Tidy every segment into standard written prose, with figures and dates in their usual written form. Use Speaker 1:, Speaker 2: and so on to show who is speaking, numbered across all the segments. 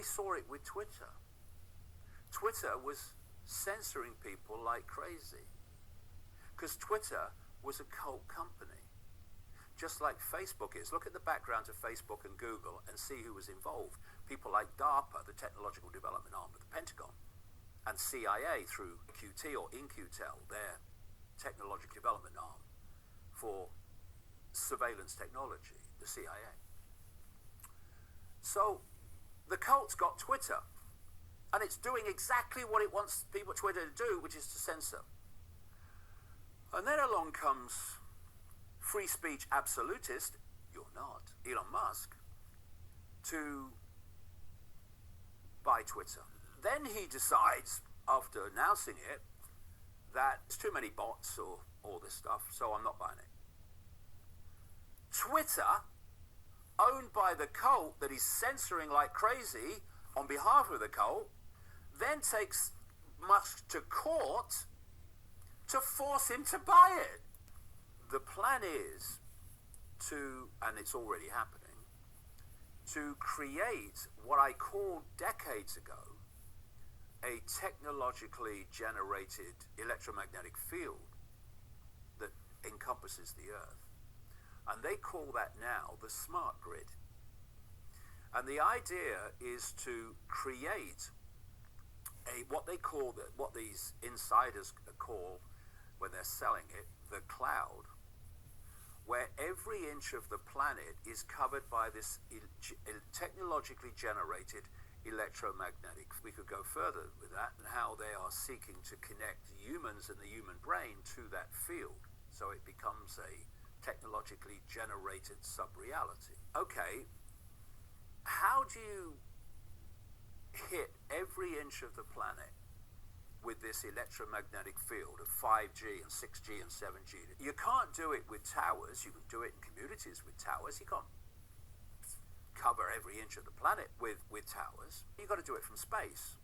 Speaker 1: we saw it with Twitter. Twitter was censoring people like crazy because Twitter was a cult company, just like Facebook is. Look at the background of Facebook and Google and see who was involved. People like DARPA, the technological development arm of the Pentagon, and CIA through QT or In-Q-Tel, their technological development arm for surveillance technology, the CIA. So the cult's got Twitter, and it's doing exactly what it wants people Twitter to do, which is to censor. And then along comes free speech absolutist, you're not, Elon Musk, to buy Twitter. Then he decides, after announcing it, that there's too many bots or all this stuff, so I'm not buying it. Twitter, owned by the cult that he's censoring like crazy on behalf of the cult, then takes Musk to court to force him to buy it. The plan is to, and it's already happening, to create what I called decades ago a technologically generated electromagnetic field that encompasses the Earth. And they call that now the smart grid. And the idea is to create what they call, what these insiders call, when they're selling it, the cloud, where every inch of the planet is covered by this technologically generated electromagnetic. We could go further with that and how they are seeking to connect humans and the human brain to that field, so it becomes a technologically generated sub-reality. Okay, how do you hit every inch of the planet with this electromagnetic field of 5G and 6G and 7G? You can't do it with towers. You can do it in communities with towers. You can't cover every inch of the planet with towers. You've got to do it from space.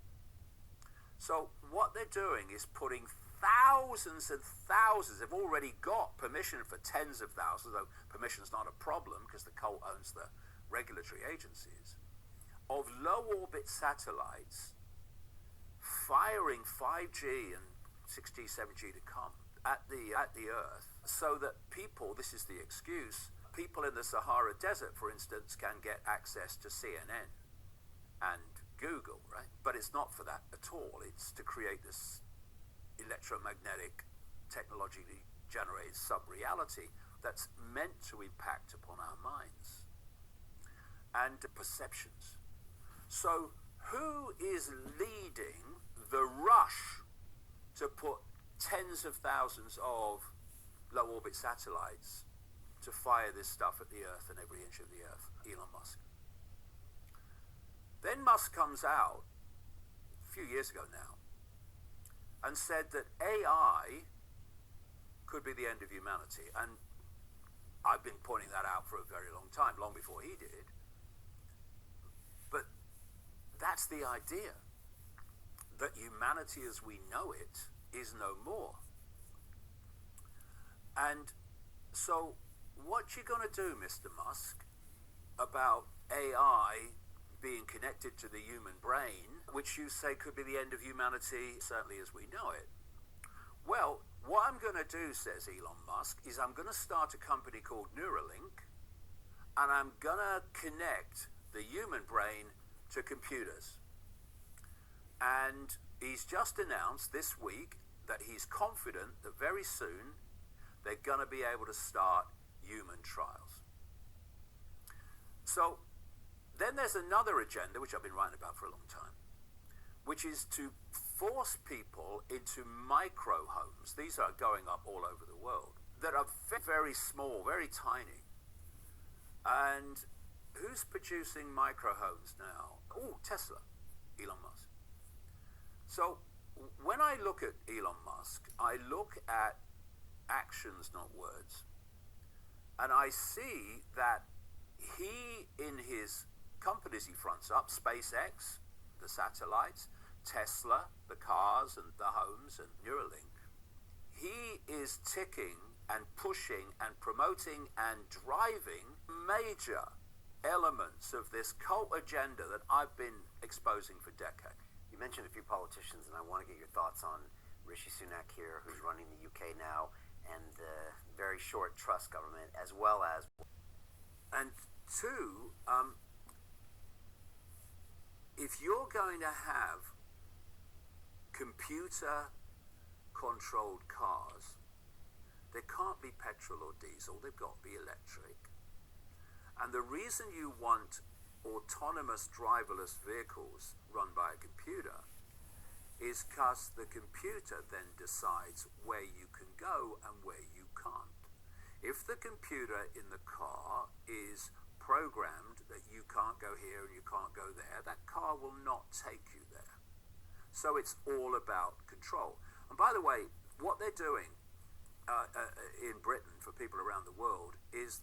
Speaker 1: So what they're doing is putting thousands and thousands, they've already got permission for tens of thousands, though permission's not a problem because the cult owns the regulatory agencies, of low-orbit satellites firing 5G and 6G, 7G to come at the Earth, so that people, this is the excuse, people in the Sahara Desert, for instance, can get access to CNN and Google, right? But it's not for that at all. It's to create this electromagnetic, technologically generated sub-reality that's meant to impact upon our minds and perceptions. So who is leading the rush to put tens of thousands of low-orbit satellites to fire this stuff at the Earth and every inch of the Earth? Elon Musk. Then Musk comes out a few years ago now and said that AI could be the end of humanity. And I've been pointing that out for a very long time, long before he did. But that's the idea, that humanity as we know it is no more. And so what you going to do, Mr. Musk, about AI being connected to the human brain, which you say could be the end of humanity, certainly as we know it? Well, what I'm going to do, says Elon Musk, is I'm going to start a company called Neuralink, and I'm going to connect the human brain to computers. And he's just announced this week that he's confident that very soon they're going to be able to start human trials. So then there's another agenda, which I've been writing about for a long time, which is to force people into micro homes. These are going up all over the world, that are very small, very tiny. And who's producing micro homes now? Oh, Tesla, Elon Musk. So when I look at Elon Musk, I look at actions, not words. And I see that he, in his companies he fronts up, SpaceX, the satellites, Tesla, the cars and the homes, and Neuralink, he is ticking and pushing and promoting and driving major elements of this cult agenda that I've been exposing for decades.
Speaker 2: You mentioned a few politicians, and I want to get your thoughts on Rishi Sunak here, who's running the UK now, and the very short Truss government, as well as...
Speaker 1: And two, if you're going to have computer-controlled cars, they can't be petrol or diesel, they've got to be electric. And the reason you want autonomous driverless vehicles run by a computer is because the computer then decides where you can go and where you can't. If the computer in the car is programmed that you can't go here and you can't go there, that car will not take you there. So it's all about control. And by the way, what they're doing in Britain for people around the world is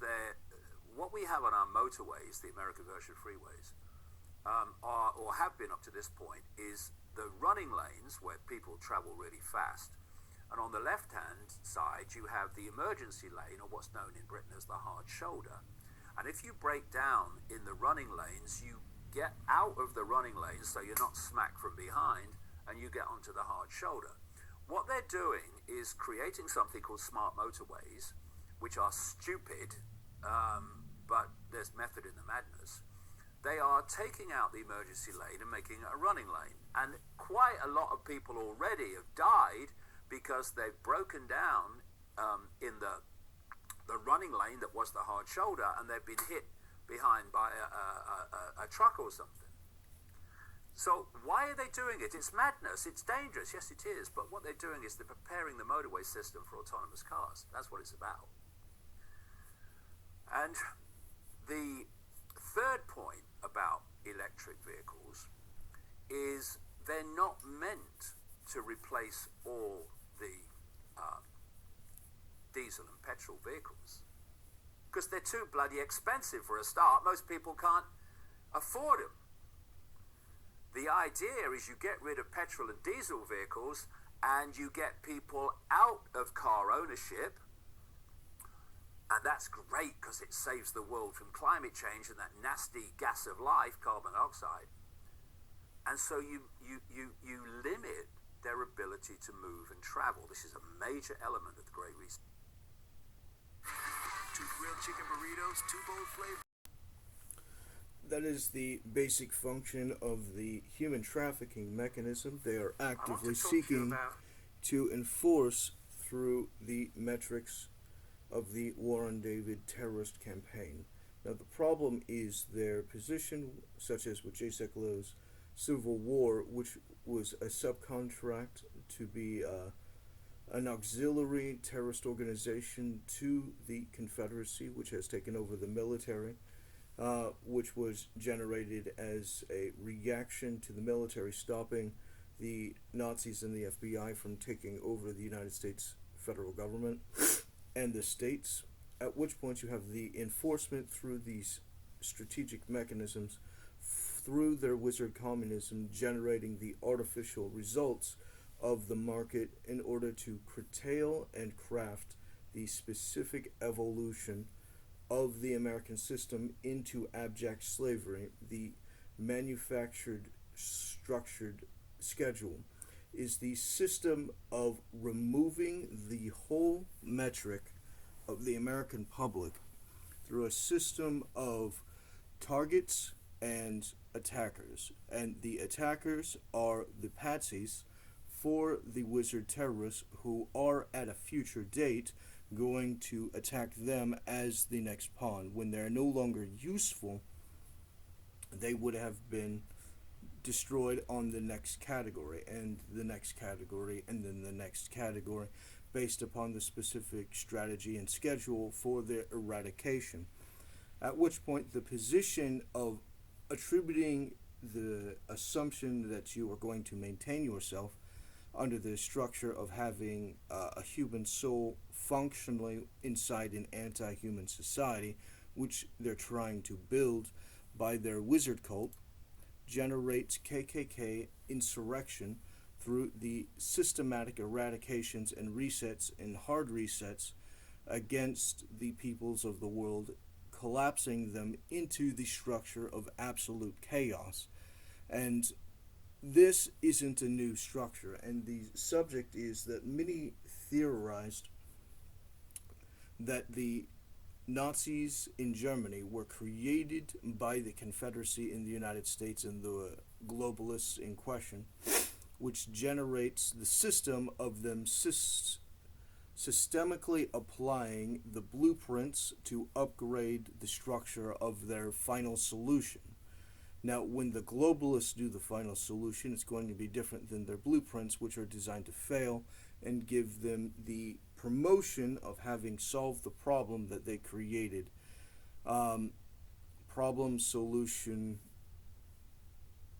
Speaker 1: what we have on our motorways, the American version of freeways, are, or have been up to this point, is the running lanes where people travel really fast. And on the left-hand side, you have the emergency lane, or what's known in Britain as the hard shoulder. And if you break down in the running lanes, you get out of the running lanes so you're not smacked from behind, and you get onto the hard shoulder. What they're doing is creating something called smart motorways, which are stupid, but there's method in the madness. They are taking out the emergency lane and making it a running lane. And quite a lot of people already have died because they've broken down in the running lane that was the hard shoulder, and they've been hit behind by a truck or something. So why are they doing it? It's madness. It's dangerous. Yes, it is. But what they're doing is they're preparing the motorway system for autonomous cars. That's what it's about. And the third point about electric vehicles is they're not meant to replace all the diesel and petrol vehicles, because they're too bloody expensive for a start. Most people can't afford them. The idea is you get rid of petrol and diesel vehicles and you get people out of car ownership. And that's great because it saves the world from climate change and that nasty gas of life, carbon dioxide. And so you limit their ability to move and travel. This is a major element of the Great Reset.
Speaker 3: 2 grilled chicken burritos, 2 bold flavors.
Speaker 4: That is the basic function of the human trafficking mechanism. They are actively seeking to enforce through the metrics of the War on David terrorist campaign. Now, the problem is their position, such as with J. Lowe's Civil War, which was a subcontract to be an auxiliary terrorist organization to the Confederacy, which has taken over the military, which was generated as a reaction to the military stopping the Nazis and the FBI from taking over the United States federal government and the states, at which point you have the enforcement through these strategic mechanisms through their wizard communism, generating the artificial results of the market in order to curtail and craft the specific evolution of the American system into abject slavery. The manufactured structured schedule is the system of removing the whole metric of the American public through a system of targets and attackers. And the attackers are the patsies for the wizard terrorists, who are at a future date going to attack them as the next pawn. When they're no longer useful, they would have been destroyed on the next category, and the next category, and then the next category, based upon the specific strategy and schedule for their eradication. At which point, the position of attributing the assumption that you are going to maintain yourself under the structure of having a human soul functionally inside an anti-human society, which they're trying to build by their wizard cult, generates KKK insurrection through the systematic eradications and resets and hard resets against the peoples of the world collapsing them into the structure of absolute chaos. And this isn't a new structure, and the subject is that many theorized that the Nazis in Germany were created by the Confederacy in the United States and the globalists in question, which generates the system of them systemically applying the blueprints to upgrade the structure of their final solution. Now, when the globalists do the final solution, it's going to be different than their blueprints, which are designed to fail and give them the promotion of having solved the problem that they created. Problem, solution,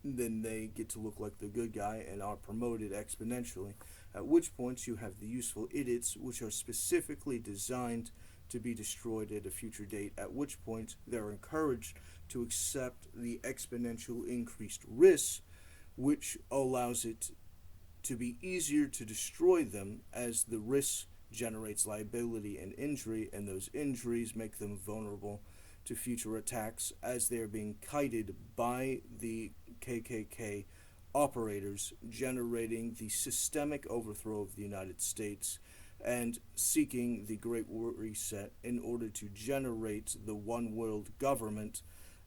Speaker 4: then they get to look like the good guy and are promoted exponentially, at which point you have the useful idiots, which are specifically designed to be destroyed at a future date, at which point they're encouraged to accept the exponential increased risk, which allows it to be easier to destroy them as the risk generates liability and injury, and those injuries make them vulnerable to future attacks as they are being kited by the KKK operators, generating the systemic overthrow of the United States and seeking the Great Reset in order to generate the one world government,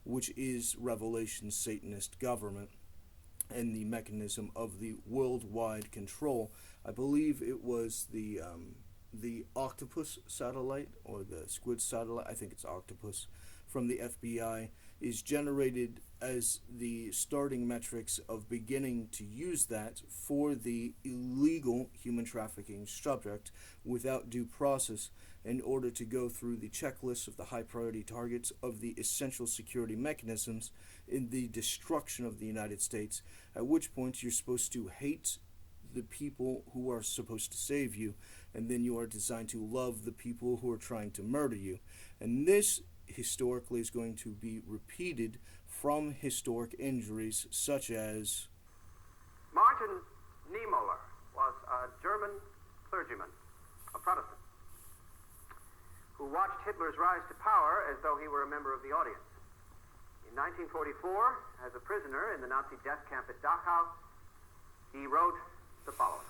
Speaker 4: which is Revelation's Satanist government, and the mechanism of the worldwide control. I believe it was the Octopus satellite or the Squid satellite, I think it's Octopus, from the FBI, is generated as the starting metrics of beginning to use that for the illegal human trafficking subject without due process in order to go through the checklist of the high priority targets of the essential security mechanisms in the destruction of the United States, at which point you're supposed to hate the people who are supposed to save you, and then you are designed to love the people who are trying to murder you. And this historically is going to be repeated from historic injuries such as
Speaker 5: Martin Niemöller was a German clergyman, a Protestant, who watched Hitler's rise to power as though he were a member of the audience. In 1944, as a prisoner in the Nazi death camp at Dachau, he wrote the following.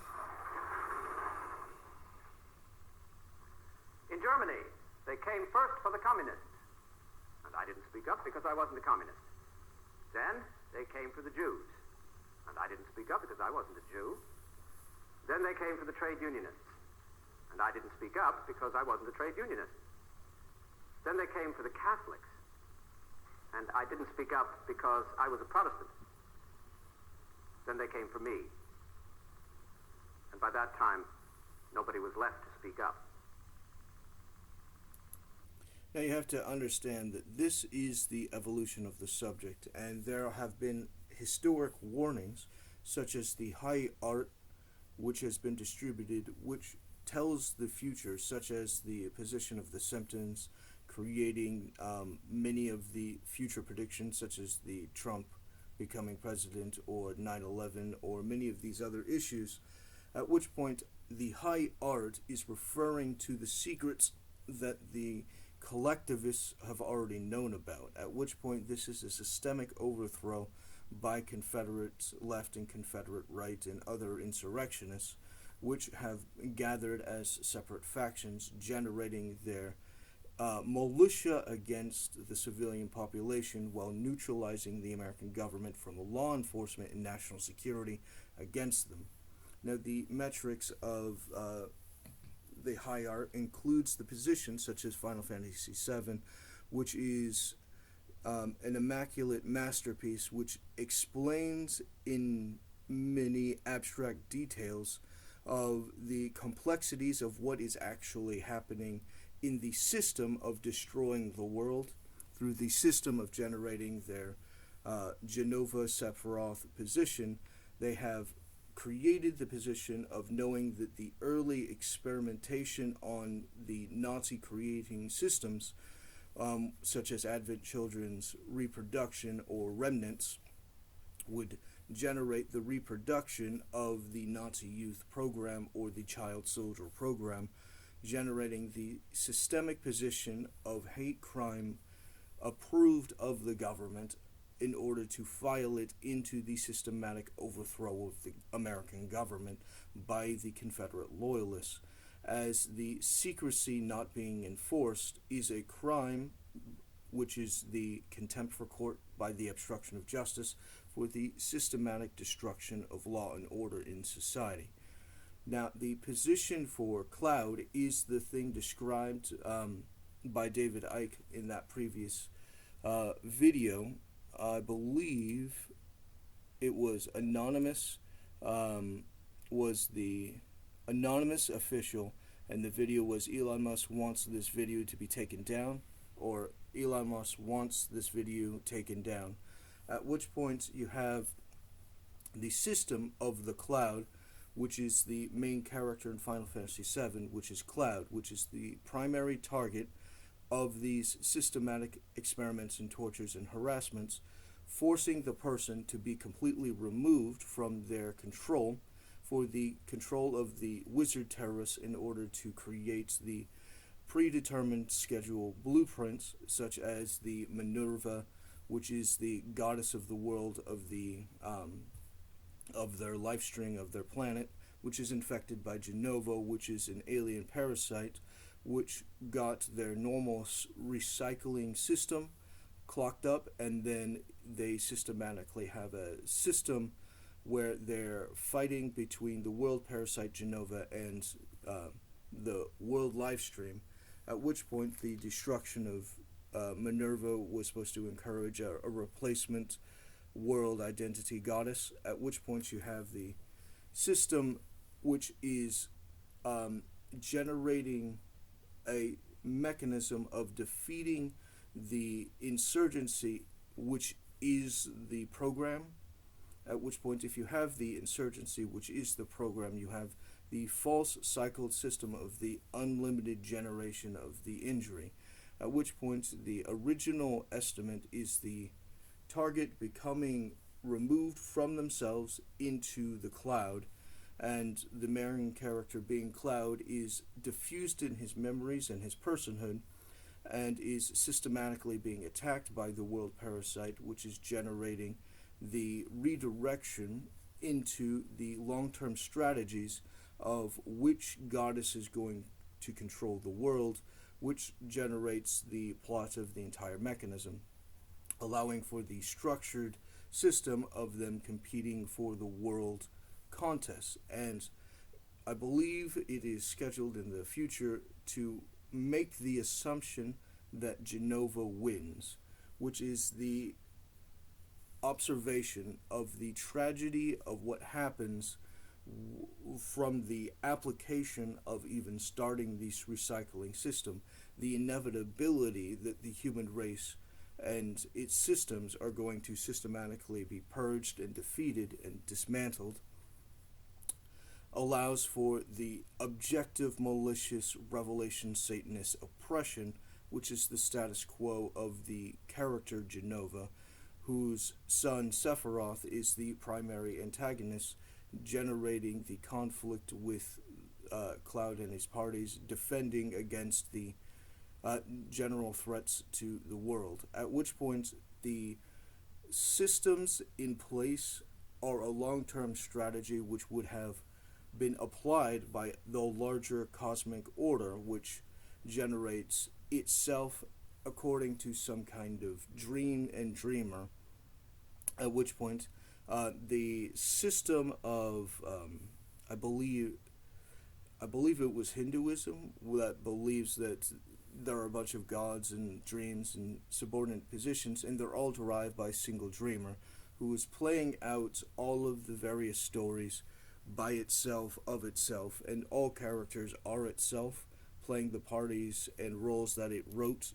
Speaker 5: In Germany, they came first for the communists, and I didn't speak up because I wasn't a communist. Then they came for the Jews, and I didn't speak up because I wasn't a Jew. Then they came for the trade unionists, and I didn't speak up because I wasn't a trade unionist. Then they came for the Catholics, and I didn't speak up because I was a Protestant. Then they came for me, and by that time, nobody was left to speak up.
Speaker 4: Now you have to understand that this is the evolution of the subject, and there have been historic warnings, such as the high art, which has been distributed, which tells the future, such as the position of the symptoms, creating many of the future predictions, such as the Trump becoming president, or 9/11, or many of these other issues, at which point the high art is referring to the secrets that the collectivists have already known about, at which point this is a systemic overthrow by Confederate left and Confederate right and other insurrectionists, which have gathered as separate factions, generating their militia against the civilian population while neutralizing the American government from law enforcement and national security against them. Now, the metrics of the high art includes the positions such as Final Fantasy VII, which is an immaculate masterpiece which explains in many abstract details of the complexities of what is actually happening in the system of destroying the world through the system of generating their Jenova Sephiroth position. They have created the position of knowing that the early experimentation on the Nazi creating systems, such as Advent Children's reproduction or remnants, would generate the reproduction of the Nazi youth program or the child soldier program, generating the systemic position of hate crime approved of the government in order to file it into the systematic overthrow of the American government by the Confederate loyalists, as the secrecy not being enforced is a crime, which is the contempt for court by the obstruction of justice for the systematic destruction of law and order in society. Now, the position for Cloud is the thing described by David Icke in that previous video. I believe it was Anonymous, was the anonymous official, and the video was Elon Musk wants this video to be taken down, or Elon Musk wants this video taken down. At which point you have the system of the Cloud, which is the main character in Final Fantasy VII, which is Cloud, which is the primary target of these systematic experiments and tortures and harassments, forcing the person to be completely removed from their control for the control of the wizard terrorists in order to create the predetermined schedule blueprints, such as the Minerva, which is the goddess of the world of the of their life string of their planet, which is infected by Jenova, which is an alien parasite, which got their normal recycling system clocked up, and then they systematically have a system where they're fighting between the world parasite Jenova and the world live stream, at which point the destruction of Minerva was supposed to encourage a replacement world identity goddess, at which point you have the system which is generating a mechanism of defeating the insurgency, which is the program. At which point, if you have the insurgency, which is the program, you have the false cycled system of the unlimited generation of the injury. At which point, the original estimate is the target becoming removed from themselves into the Cloud, and the main character, being Cloud, is diffused in his memories and his personhood, and is systematically being attacked by the world parasite, which is generating the redirection into the long-term strategies of which goddess is going to control the world, which generates the plot of the entire mechanism, allowing for the structured system of them competing for the world contest. And I believe it is scheduled in the future to make the assumption that Jenova wins, which is the observation of the tragedy of what happens from the application of even starting this recycling system, the inevitability that the human race and its systems are going to systematically be purged and defeated and dismantled, allows for the objective, malicious, revelation Satanist oppression, which is the status quo of the character Jenova, whose son Sephiroth is the primary antagonist, generating the conflict with Cloud and his parties, defending against the general threats to the world. At which point, the systems in place are a long-term strategy which would have been applied by the larger cosmic order, which generates itself according to some kind of dream and dreamer, at which point the system of I believe it was Hinduism that believes that there are a bunch of gods and dreams and subordinate positions, and they're all derived by a single dreamer who is playing out all of the various stories by itself, of itself, and all characters are itself, playing the parties and roles that it wrote,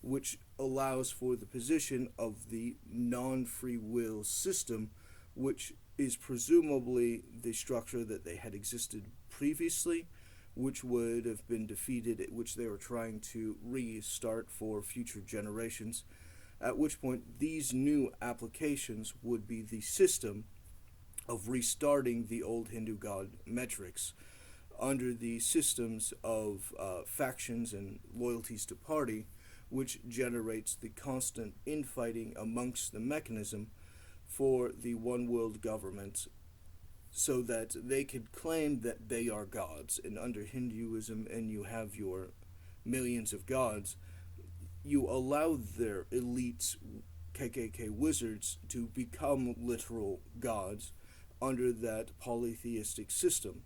Speaker 4: which allows for the position of the non-free will system, which is presumably the structure that they had existed previously, which would have been defeated, which they were trying to restart for future generations, at which point these new applications would be the system of restarting the old Hindu god metrics under the systems of factions and loyalties to party, which generates the constant infighting amongst the mechanism for the one world government, so that they could claim that they are gods. And under Hinduism, and you have your millions of gods, you allow their elites, KKK wizards, to become literal gods under that polytheistic system,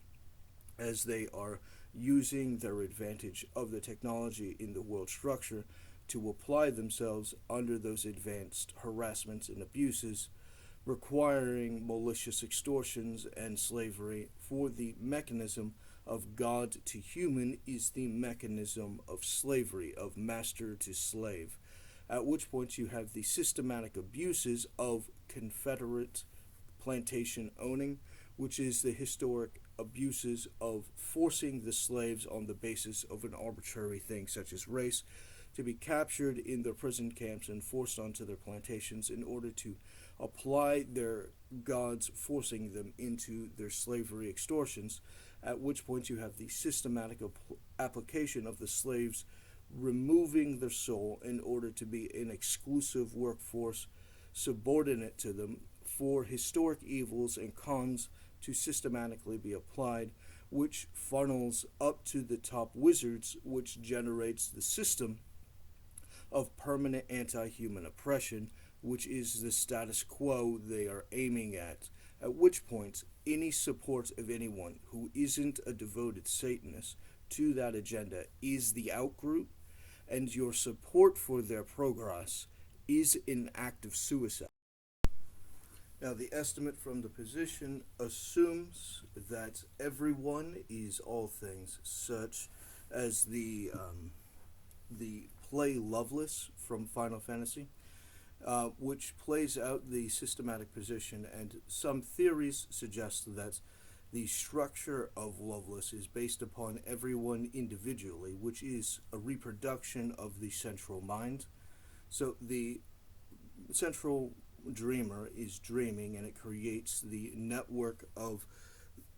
Speaker 4: as they are using their advantage of the technology in the world structure to apply themselves under those advanced harassments and abuses, requiring malicious extortions and slavery. For the mechanism of God to human is the mechanism of slavery, of master to slave, at which point you have the systematic abuses of Confederate plantation owning, which is the historic abuses of forcing the slaves on the basis of an arbitrary thing such as race to be captured in their prison camps and forced onto their plantations in order to apply their gods, forcing them into their slavery extortions, at which point you have the systematic application of the slaves removing their soul in order to be an exclusive workforce subordinate to them, for historic evils and cons to systematically be applied, which funnels up to the top wizards, which generates the system of permanent anti-human oppression, which is the status quo they are aiming at which point any support of anyone who isn't a devoted Satanist to that agenda is the outgroup, and your support for their progress is an act of suicide. Now, the estimate from the position assumes that everyone is all things, such as the play Loveless from Final Fantasy, which plays out the systematic position, and some theories suggest that the structure of Loveless is based upon everyone individually, which is a reproduction of the central mind. So the central dreamer is dreaming, and it creates the network of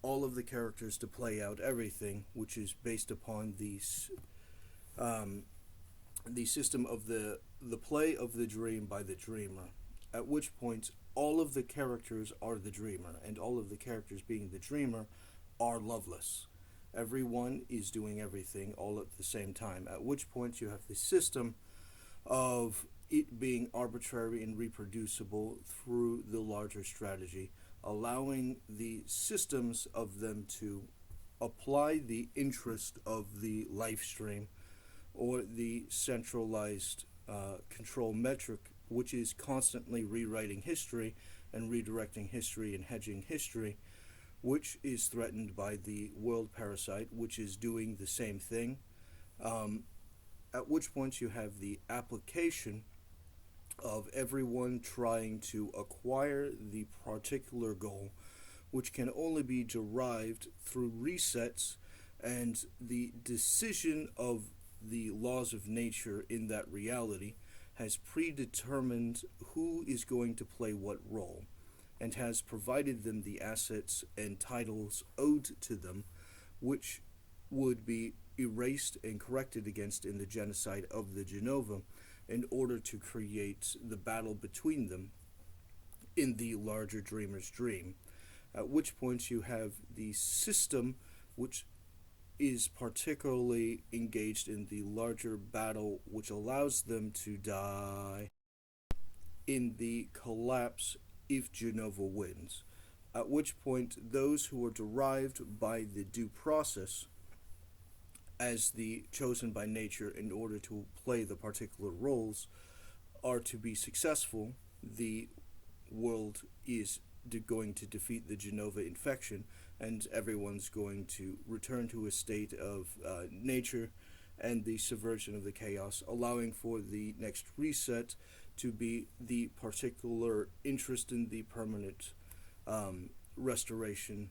Speaker 4: all of the characters to play out everything, which is based upon the system of the play of the dream by the dreamer, at which point all of the characters are the dreamer, and all of the characters being the dreamer are loveless. Everyone is doing everything all at the same time, at which point you have the system of it being arbitrary and reproducible through the larger strategy, allowing the systems of them to apply the interest of the life stream or the centralized control metric, which is constantly rewriting history and redirecting history and hedging history, which is threatened by the world parasite, which is doing the same thing. At which point you have the application of everyone trying to acquire the particular goal, which can only be derived through resets and the decision of the laws of nature in that reality has predetermined who is going to play what role, and has provided them the assets and titles owed to them, which would be erased and corrected against in the genocide of the Jenova, in order to create the battle between them in the larger dreamer's dream. At which point you have the system which is particularly engaged in the larger battle, which allows them to die in the collapse if Jenova wins. At which point those who are derived by the due process as the chosen by nature in order to play the particular roles are to be successful. The world is going to defeat the Jenova infection, and everyone's going to return to a state of nature and the subversion of the chaos, allowing for the next reset to be the particular interest in the permanent restoration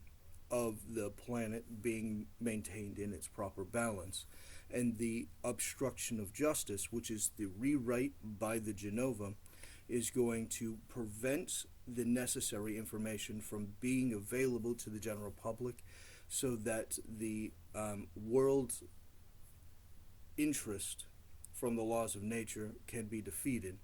Speaker 4: of the planet being maintained in its proper balance, and the obstruction of justice, which is the rewrite by the Jenova, is going to prevent the necessary information from being available to the general public, so that the world interest from the laws of nature can be defeated.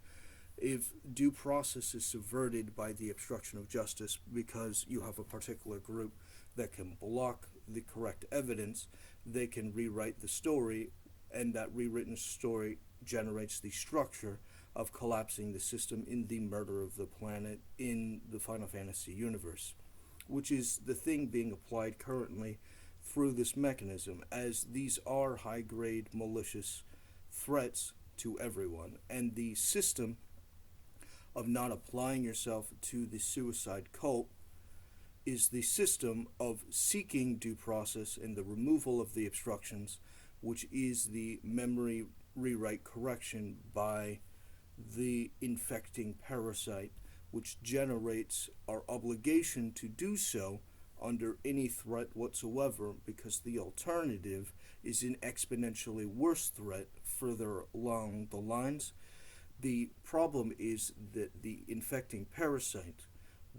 Speaker 4: If due process is subverted by the obstruction of justice because you have a particular group that can block the correct evidence, they can rewrite the story, and that rewritten story generates the structure of collapsing the system in the murder of the planet in the Final Fantasy universe, which is the thing being applied currently through this mechanism, as these are high-grade malicious threats to everyone, and the system of not applying yourself to the suicide cult is the system of seeking due process and the removal of the obstructions, which is the memory rewrite correction by the infecting parasite, which generates our obligation to do so under any threat whatsoever, because the alternative is an exponentially worse threat further along the lines. The problem is that the infecting parasite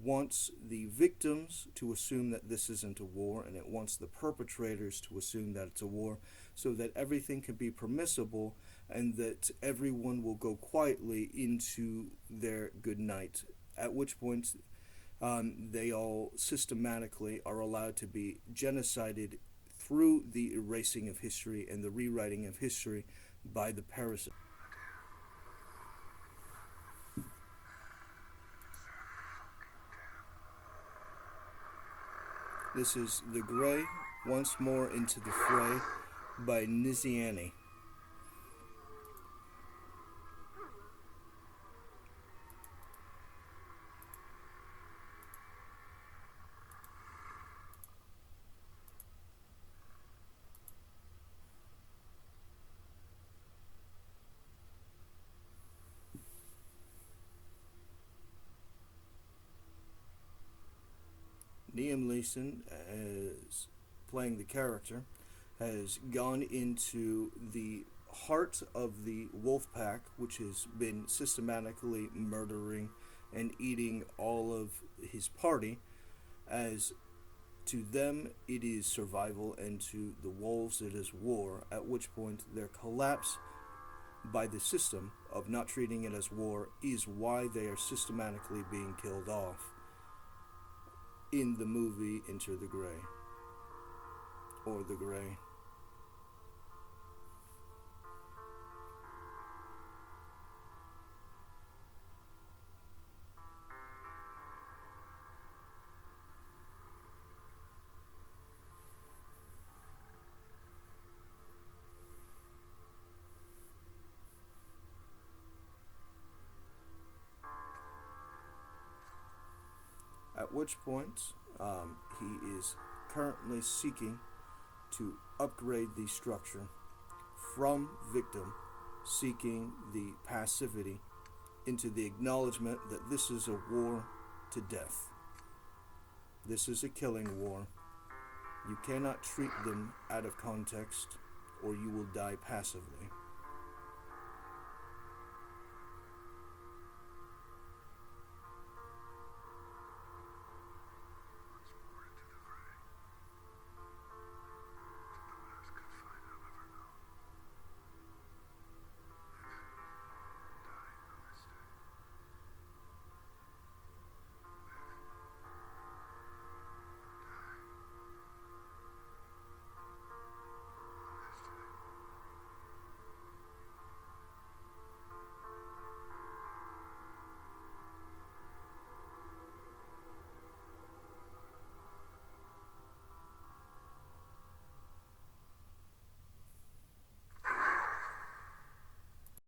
Speaker 4: wants the victims to assume that this isn't a war, and it wants the perpetrators to assume that it's a war, so that everything can be permissible and that everyone will go quietly into their good night, at which point they all systematically are allowed to be genocided through the erasing of history and the rewriting of history by the parasite. This is The Grey, Once More Into the Fray by Niziani. Liam Neeson, as playing the character, has gone into the heart of the wolf pack, which has been systematically murdering and eating all of his party, as to them it is survival and to the wolves it is war, at which point their collapse by the system of not treating it as war is why they are systematically being killed off in the movie Enter the Grey, or The Grey. At which point, he is currently seeking to upgrade the structure from victim, seeking the passivity, into the acknowledgement that this is a war to death. This is a killing war. You cannot treat them out of context, or you will die passively.